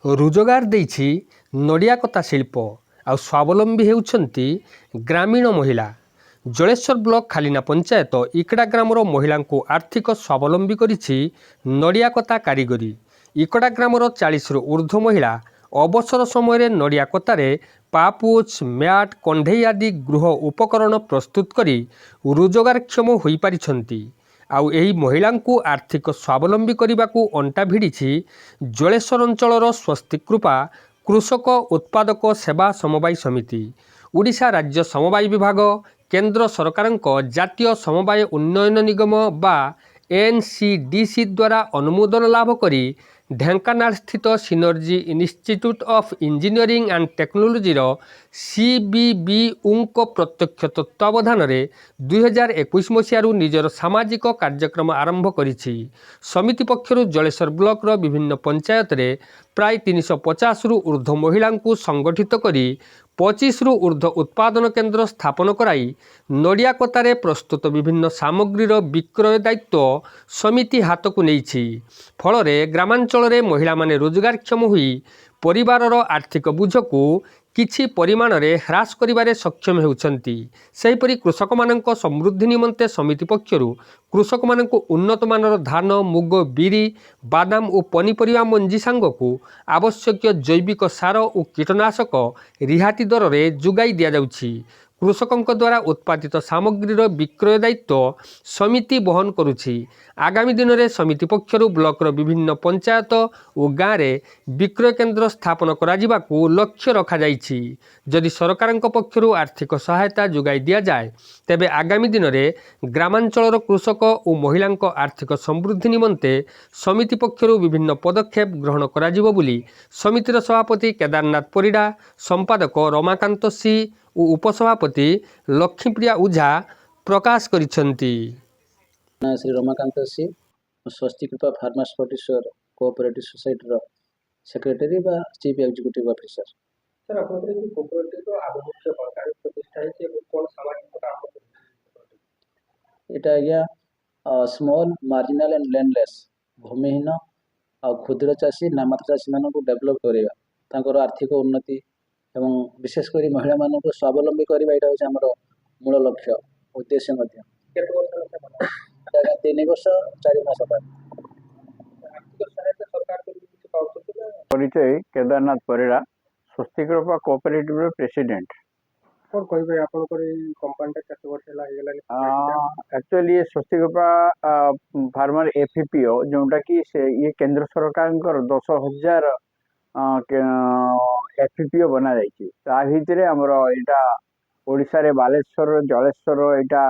ରୋଜଗାର ଦେଇଛି ନଡ଼ିଆ କତା ଶିଳ୍ପ ଆଉ ସ୍ୱାବଲମ୍ବୀ ହେଉଛନ୍ତି ଗ୍ରାମୀଣ ମହିଳା। ଜଳେଶ୍ୱର ବ୍ଲକ ଖାଲିନା ପଞ୍ଚାୟତ ଇକଡ଼ା ଗ୍ରାମର ମହିଳାଙ୍କୁ ଆର୍ଥିକ ସ୍ୱାବଲମ୍ବୀ କରିଛି ନଡ଼ିଆ କତା କାରିଗରୀ। ଇକଡ଼ା ଗ୍ରାମର 40ରୁ ଉର୍ଦ୍ଧ୍ୱ ମହିଳା ଅବସର ସମୟରେ ନଡ଼ିଆ କତାରେ ପାପୋଛ, ମ୍ୟାଟ୍, କଣ୍ଢେଇ ଆଦି ଗୃହ ଉପକରଣ ପ୍ରସ୍ତୁତ କରି ରୋଜଗାରକ୍ଷମ ହୋଇପାରିଛନ୍ତି। ଆଉ ଏହି ମହିଳାଙ୍କୁ ଆର୍ଥିକ ସ୍ୱାବଲମ୍ବୀ କରିବାକୁ ଅଣ୍ଟା ଭିଡ଼ିଛି ଜଳେଶ୍ୱର ଅଞ୍ଚଳର ସ୍ୱସ୍ତିକୃପା କୃଷକ ଉତ୍ପାଦକ ସେବା ସମବାୟ ସମିତି, ଓଡ଼ିଶା ରାଜ୍ୟ ସମବାୟ ବିଭାଗ, କେନ୍ଦ୍ର ସରକାରଙ୍କ ଜାତୀୟ ସମବାୟ ଉନ୍ନୟନ ନିଗମ ବା NCDC ଦ୍ୱାରା ଅନୁମୋଦନ ଲାଭ କରି ଢେଙ୍କାନାଳସ୍ଥିତ Synergy Institute of Engineering and ଟେକ୍ନୋଲୋଜିର CBBUଙ୍କ ପ୍ରତ୍ୟକ୍ଷ ତତ୍ତ୍ୱାବଧାନରେ 2021 ମସିହାରୁ ନିଜର ସାମାଜିକ କାର୍ଯ୍ୟକ୍ରମ ଆରମ୍ଭ କରିଛି। ସମିତି ପକ୍ଷରୁ ଜଳେଶ୍ୱର ବ୍ଲକର ବିଭିନ୍ନ ପଞ୍ଚାୟତରେ ପ୍ରାୟ 350ରୁ ଉର୍ଦ୍ଧ୍ୱ ମହିଳାଙ୍କୁ ସଂଗଠିତ କରି 25ରୁ ଉର୍ଦ୍ଧ୍ୱ ଉତ୍ପାଦନ କେନ୍ଦ୍ର ସ୍ଥାପନ କରାଇ ନଡ଼ିଆ କତାରେ ପ୍ରସ୍ତୁତ ବିଭିନ୍ନ ସାମଗ୍ରୀର ବିକ୍ରୟ ଦାୟିତ୍ୱ ସମିତି ହାତକୁ ନେଇଛି। ଫଳରେ ଗ୍ରାମାଞ୍ଚଳରେ ମହିଳାମାନେ ରୋଜଗାରକ୍ଷମ ହୋଇ ପରିବାରର ଆର୍ଥିକ ବୋଝକୁ କିଛି ପରିମାଣରେ ହ୍ରାସ କରିବାରେ ସକ୍ଷମ ହେଉଛନ୍ତି। ସେହିପରି କୃଷକମାନଙ୍କ ସମୃଦ୍ଧି ନିମନ୍ତେ ସମିତି ପକ୍ଷରୁ କୃଷକମାନଙ୍କୁ ଉନ୍ନତମାନର ଧାନ, ମୁଗ, ବିରି, ବାଦାମ ଓ ପନିପରିବା ମଞ୍ଜି ସାଙ୍ଗକୁ ଆବଶ୍ୟକୀୟ ଜୈବିକ ସାର ଓ କୀଟନାଶକ ରିହାତି ଦରରେ ଯୋଗାଇ ଦିଆଯାଉଛି। କୃଷକଙ୍କ ଦ୍ୱାରା ଉତ୍ପାଦିତ ସାମଗ୍ରୀର ବିକ୍ରୟ ଦାୟିତ୍ୱ ସମିତି ବହନ କରୁଛି। ଆଗାମୀ ଦିନରେ ସମିତି ପକ୍ଷରୁ ବ୍ଲକର ବିଭିନ୍ନ ପଞ୍ଚାୟତ ଓ ଗାଁରେ ବିକ୍ରୟ କେନ୍ଦ୍ର ସ୍ଥାପନ କରାଯିବାକୁ ଲକ୍ଷ୍ୟ ରଖାଯାଇଛି। ଯଦି ସରକାରଙ୍କ ପକ୍ଷରୁ ଆର୍ଥିକ ସହାୟତା ଯୋଗାଇ ଦିଆଯାଏ, ତେବେ ଆଗାମୀ ଦିନରେ ଗ୍ରାମାଞ୍ଚଳର କୃଷକ ଓ ମହିଳାଙ୍କ ଆର୍ଥିକ ସମୃଦ୍ଧି ନିମନ୍ତେ ସମିତି ପକ୍ଷରୁ ବିଭିନ୍ନ ପଦକ୍ଷେପ ଗ୍ରହଣ କରାଯିବ ବୋଲି ସମିତିର ସଭାପତି କେଦାରନାଥ ପରିଡ଼ା, ସମ୍ପାଦକ ରମାକାନ୍ତ ସି ଓ ଉପସଭାପତି ଲକ୍ଷ୍ମୀପ୍ରିୟା ଓଝା ପ୍ରକାଶ କରିଛନ୍ତି। Shri Ramakanta C, Swastikrupa farmers producer cooperative ସୋସାଇଟିର ସେକ୍ରେଟାରୀ ବା ଚିଫ୍ ଏକ୍ଜିକ୍ୟୁଟିଭ ଅଫିସର। ସାର୍, ଆପଣଙ୍କର ଏହି କୋଅପରେଟିଭର ଆଭିମୁଖ୍ୟ କ'ଣ? କାରଣ ପ୍ରତିଷ୍ଠା ହେଇଛି ଏବଂ କ'ଣ ସାମାଜିକ କାମ କରୁଛନ୍ତି? ଏଇଟା ଆଜ୍ଞା ସ୍ମଲ୍ ମାର୍ଜିନାଲ ଆଣ୍ଡ ଲ୍ୟାଣ୍ଡଲେସ୍ ଭୂମିହୀନ ଆଉ କ୍ଷୁଦ୍ର ଚାଷୀ ନାମାତ୍ର ଚାଷୀମାନଙ୍କୁ ଡେଭଲପ୍ କରିବା, ତାଙ୍କର ଆର୍ଥିକ ଉନ୍ନତି ଏବଂ ବିଶେଷ କରି ମହିଳାମାନଙ୍କୁ ସ୍ୱାବଲମ୍ବୀ କରିବା, ଏଇଟା ହେଉଛି ଆମର ମୂଳ ଲକ୍ଷ୍ୟ ଉଦ୍ଦେଶ୍ୟ ମଧ୍ୟ। କେତେ ବର୍ଷ ହେଲା? 3 ବର୍ଷ 4 ମାସ ହେଲା। ଆର୍ଥିକ ସହାୟତା ସରକାର କିଛି ପାଉଛନ୍ତି ନା? ପରିଚୟ କେଦାରନାଥ ପରିଡ଼ା, ସ୍ୱସ୍ତିକୃପା କୋଅପରେଟିଭର ପ୍ରେସିଡେଣ୍ଟ। କ'ଣ କହିବେ ଆପଣଙ୍କର ଏଇ କମ୍ପାନୀଟା କେତେ ବର୍ଷ ହେଲା ହେଇଗଲାଣି? ଆକ୍ଚୁଆଲି ସ୍ୱସ୍ତିକୃପା ଫାର୍ମର FPO ଯେଉଁଟାକି ଇଏ କେନ୍ଦ୍ର ସରକାରଙ୍କର 10,000 FPO ବନାଯାଇଛି। ତା ଭିତରେ ଆମର ଏଇଟା ଓଡ଼ିଶାରେ ବାଲେଶ୍ୱର, ଜଳେଶ୍ୱର ଏଇଟା